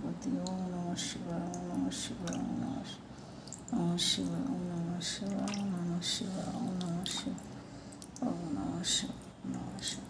বৃহস্পতি। ওম নমঃ শিবায়, ওম নমঃ শিবায়, ওম নমঃ শিবায়, ওম নমঃ শিবায়, ওম নমঃ শিবায়, ওম নমঃ শিবায়, ওম নমঃ শিবায়, ওম নমঃ শিবায়।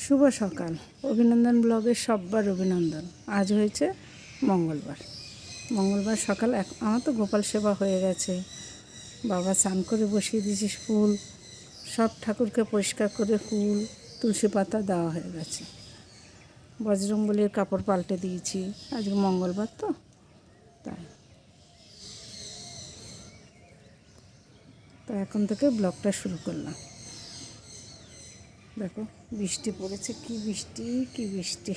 শুভ সকাল। অভিনন্দন ব্লগের সববার অভিনন্দন। আজ হয়েছে মঙ্গলবার সকাল। আমার তো গোপাল সেবা হয়ে গেছে। বাবা স্নান করে বসিয়ে দিয়েছি ফুল, সব ঠাকুরকে পরিষ্কার করে ফুল তুলসী পাতা দেওয়া হয়ে গেছে। বজরংবলীর কাপড় পাল্টে দিয়েছি, আজকে মঙ্গলবার তো তাই। তো এখন থেকে ব্লগটা শুরু করলাম। দেখো বৃষ্টি পড়েছে, কি বৃষ্টি।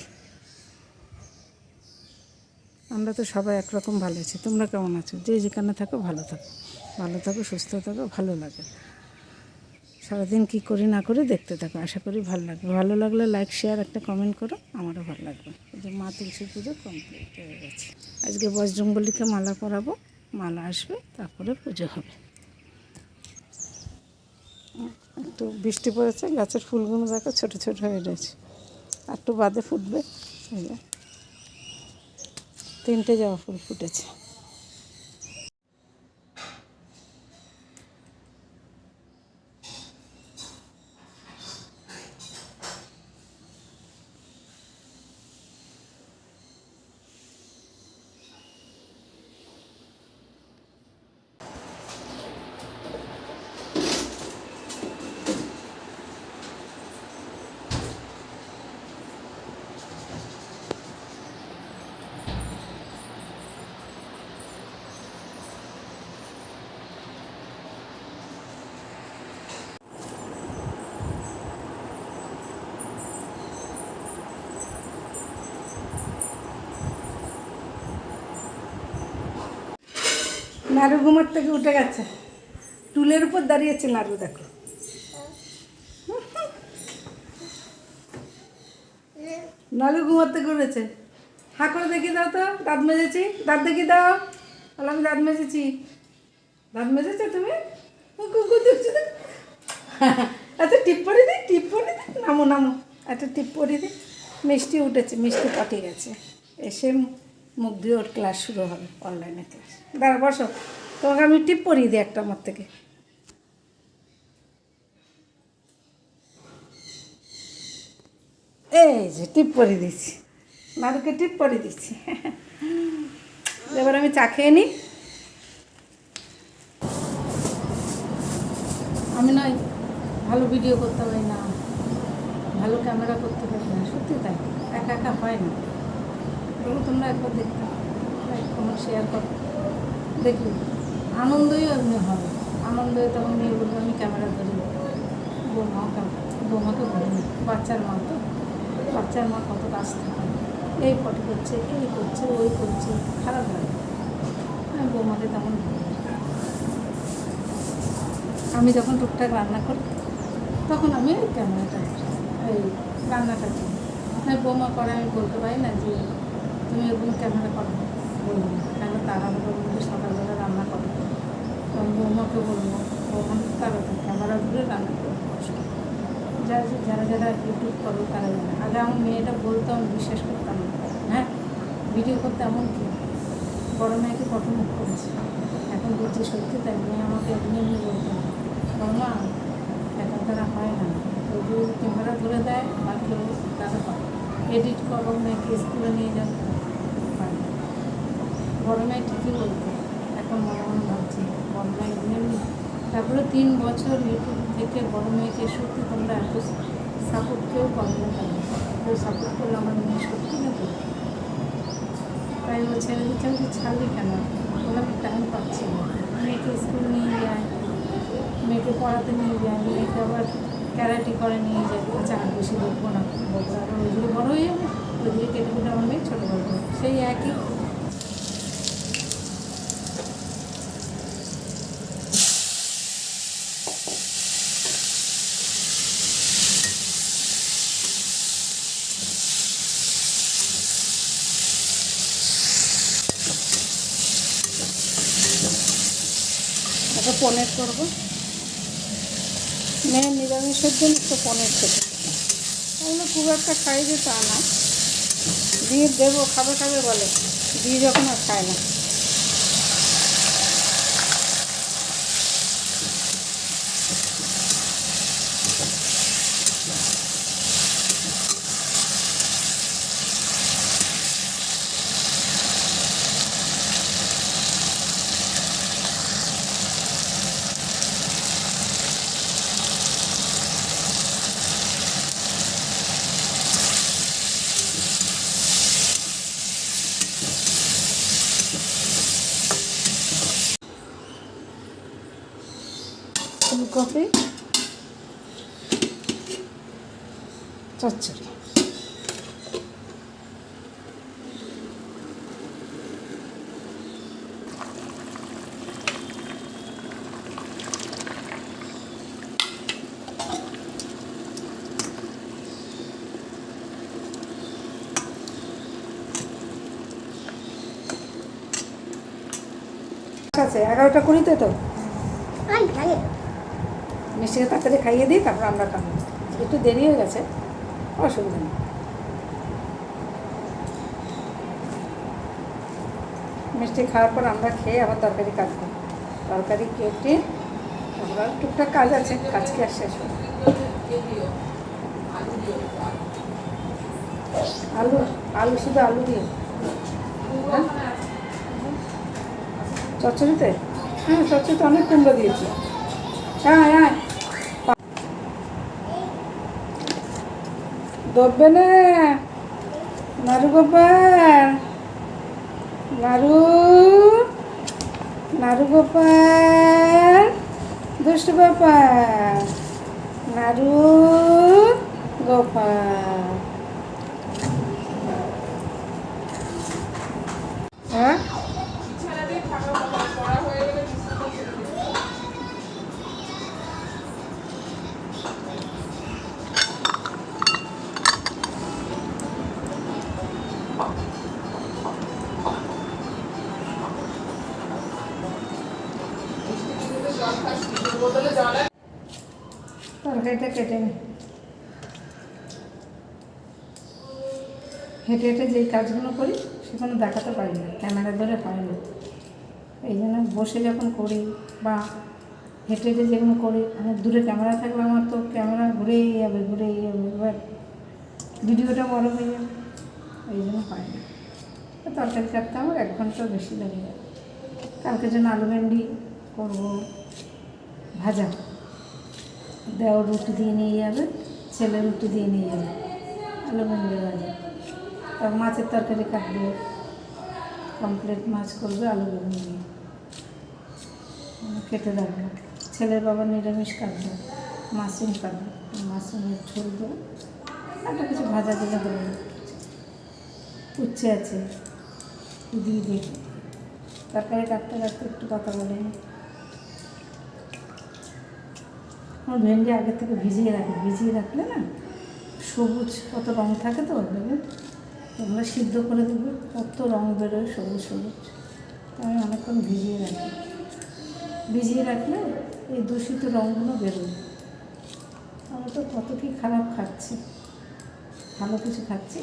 আমরা তো সবাই একরকম ভালো আছি। তোমরা কেমন আছো? যে যেখানে থাকো ভালো থাকো, সুস্থ থাকো, ভালো লাগে। সারাদিন কি করি না করি দেখতে থাকো, আশা করি ভালো লাগবে। ভালো লাগলে লাইক, শেয়ার, একটা কমেন্ট করো, আমারও ভালো লাগবে। এই যে মা তুলসী পুজো কমপ্লিট হয়ে গেছে। আজকে বজরংবলীকে মালা পরাবো, মালা আসবে, তারপরে পুজো হবে। একটু বৃষ্টি পড়েছে, গাছের ফুলগুলো দেখো ছোট ছোট হয়ে রয়েছে, একটু বাদে ফুটবে। এই যে 3টে জবা ফুল ফুটেছে। নাড়ু ঘুমার থেকে উঠে গেছে, টুলের উপর দাঁড়িয়েছে নাড়ু। দেখো নাড়ু ঘুমার থেকে উঠেছে। হা করে দেখিয়ে দাও তো, দাঁত মেজেছি, দাঁত দেখিয়ে দাও। বলো আমি দাঁত মেজেছি। দাঁত মেজেছো তুমি? আচ্ছা টিপ পরে দিই, নামো একটা টিপ পরে দিই। মিষ্টি উঠেছে, মিষ্টি পাঠিয়ে গেছে, এসে মুখ দিয়ে ওর ক্লাস শুরু হবে, অনলাইনে ক্লাস। দাঁড়া বসো, তোমাকে আমি টিপ পরিয়ে দিই একটা আমার থেকে। এই যে টিপ পরিয়ে দিচ্ছি, নাড়ুকে টিপ পরিয়ে দিচ্ছি। এবার আমি চা খেয়ে নিই। আমি নয় ভালো ভিডিও করতে পারি না, ভালো ক্যামেরা করতে পারি না, সত্যি তাই। একা হয় না। তোমরা একবার দেখতে, কমেন্ট শেয়ার করো, দেখি আনন্দই এমনি হবে। আনন্দই তখন মেয়ে বলবো আমি ক্যামেরা ধরি, বৌমাকে বলি না, বাচ্চার মা তো, বাচ্চার মা কত কাজ থাকে, এই ফটো করছে, এই করছে, ওই করছে, খারাপ লাগে। আমি বৌমাকে তেমন বলি না। আমি যখন টুকটাক রান্না করি তখন আমি ক্যামেরাটা এই রান্নাটা করি। হ্যাঁ বৌমা করে, আমি বলতে পারি না যে তুমি এরকম ক্যামেরা করো, বলবো না। কেন তাড়াহুড়ো বলবো সকালবেলা রান্না করো, আমি বৌমাকে বলবো বৌমা তাড়াতাড়ি ক্যামেরা ধরে রান্না করবো। যারা ইউটিউব করো তারা জানে। আগে আমার মেয়েটা বলতো, আমি বিশ্বাস করতাম না। হ্যাঁ ভিডিও করতে এমন কি, বড় মেয়েকে কত মুখ করেছে, এখন বলছি সত্যি তাই। মেয়ে আমাকে এমনি বলতো, বড় মা এখন তারা হয় না, কেউ যদি ক্যামেরা ধরে দেয় বা কেউ তারা হয়, এডিট করো, মেয়েকে স্কুলে নিয়ে যাবে, হয় না। বড় মেয়ে ঠিকই বলতো, এখন মনে ভাবছি বড় মেয়ে এমনি। তারপরে 3 বছর ইউটিউব থেকে বড় মেয়েকে সত্যি তোমরা এত সাপোর্ট কেউ করো না, কেউ সাপোর্ট করলে আমার মেয়ে সত্যি না তো। তাই ও ছেড়ে দিচ্ছে, আমি ছাড়লি কেন, বলে আমি টাইম পাচ্ছি না। মেয়েকে স্কুল নিয়ে যায়, মেয়েকে পড়াতে নিয়ে যায়, মেয়েকে আবার ক্যারাটি করে নিয়ে যায়। আচ্ছা আর বেশি বলবো না, বলবো আবার ওইগুলো বড়ো হয়ে যাবে, ওইদিকে কেটে কেটে আমার মেয়ে ছোটো বড় সেই একই। পনির করবো, মেয়ে নিরামিষের জন্য একটু পনির খেতে। ওগুলো খুব একটা খাই যে তা না, দিয়ে দেবো, খাবে খাবে বলে, দিয়ে যখন আর খায় না। ফুলকপি চচ্চড়ি। আছে 11টা 20-তে তো মিষ্টিকে তাড়াতাড়ি খাইয়ে দিই, তারপর আমরা খাবো। একটু দেরি হয়ে গেছে, অসুবিধা নেই। মিষ্টি খাওয়ার পর আমরা খেয়ে আবার তরকারি কাটবো, তরকারি কেটে আমরা টুকটাক কাজ আছে, কাজ কি আর শেষ হবে। আলু আলু শুধু আলু দিয়ে চচ্চড়িতে, হ্যাঁ চচ্চড়িতে অনেক কুমড়ো দিয়েছি। হ্যাঁ হ্যাঁ দববে না নাড়ু গোপাল, নাড়ু নাড়ু গোপাল, দুষ্টু গোপাল, নাড়ু গোপাল। হ্যাঁ তরকারিটা কেটে নি। হেঁটে হেঁটে যেই কাজগুলো করি সেগুলো দেখাতে পারি না, ক্যামেরা ধরে হয় না। এই জন্য বসে যখন করি বা হেঁটে হেঁটে যেগুলো করি, অনেক দূরে ক্যামেরা থাকলে আমার তো ক্যামেরা ঘুরেই যাবে ঘুরেই যাবে, এবার ভিডিওটা বড় হয়ে যাবে, এই জন্য হয় না। তরকারি কাটতে আমার 1 ঘন্টার বেশি লেগে যাবে। কালকে জন্য আলু ভেন্ডি করবো ভাজা, দেওয়ার রুটি দিয়ে নিয়ে যাবে, ছেলে রুটি দিয়ে নিয়ে যাবে, আলু ভেন্ডি ভাজা। তারপর মাছের তরকারি কাটবে, কমপ্লিট মাছ করবে আলু ভেন্ডি দিয়ে কেটে রাখবো। ছেলের বাবা নিরামিষ কাটবে, মাশরুম কাটবে, মাশরুমের ঝোল দেবো, একটা কিছু ভাজা দিলে দেবো। উচ্ছে আছে দিয়ে দেখি, তরকারি কাটতে কাটতে একটু কথা বলে নি। আমার ভেন্ডি আগে থেকে ভিজিয়ে রাখি, ভিজিয়ে রাখলে না সবুজ কত রঙ থাকে তো দেবে, তোমরা সিদ্ধ করে দেবে কত রঙ বেরোয় সবুজ সবুজ। আমি অনেকক্ষণ ভিজিয়ে রাখি, ভিজিয়ে রাখলে এই দূষিত রঙগুলো বেরোয়। আমরা তো কত কি খারাপ খাচ্ছি, ভালো কিছু খাচ্ছি।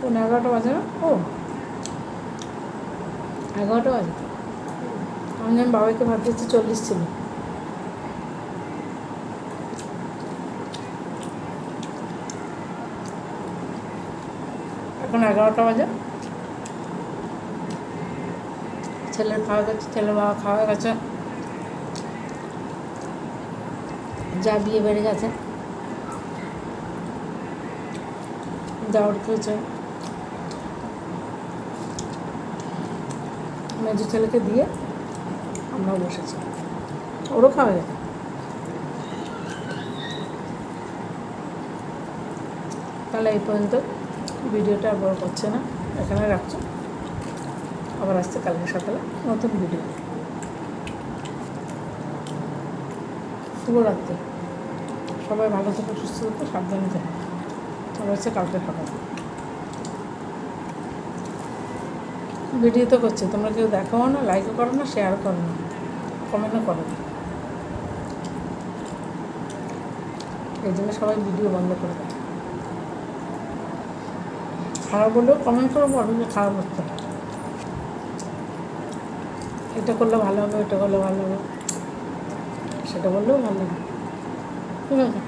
কোন 11টা বাজে না? ও 11টা বাজে। আমি বাবাকে ভাবতেছি 40 ছিল। এখন 11টা বাজে। ছেলের খাওয়া গেছে, ছেলের বাবা খাওয়া গেছে, যা বিয়ে বেড়ে গেছে, যা উঠেছে, মেজো ছেলেকে দিয়ে আমরাও বসেছি, ওরও খাওয়া যায়। তাহলে এই পর্যন্ত, ভিডিওটা আর বড় করছে না, এখানে রাখছো। আবার আসছে কালকে সকালে নতুন ভিডিও। শুভরাত্রি, সবাই ভালো থেকো, সুস্থ থেকো, সাবধানে থেকো। আবার হচ্ছে কালকে সকালে ভিডিও তো করছে, তোমরা কেউ দেখাও না, লাইকও করো না, শেয়ারও করো না, কমেন্টও করো না। এই জন্য সবাই ভিডিও বন্ধ করে দেয়। খারাপ বললেও কমেন্ট করো, বলো যে খারাপ হচ্ছে, এটা করলে ভালো হবে, এটা করলে ভালো হবে, সেটা বললেও ভালো হবে, ঠিক আছে।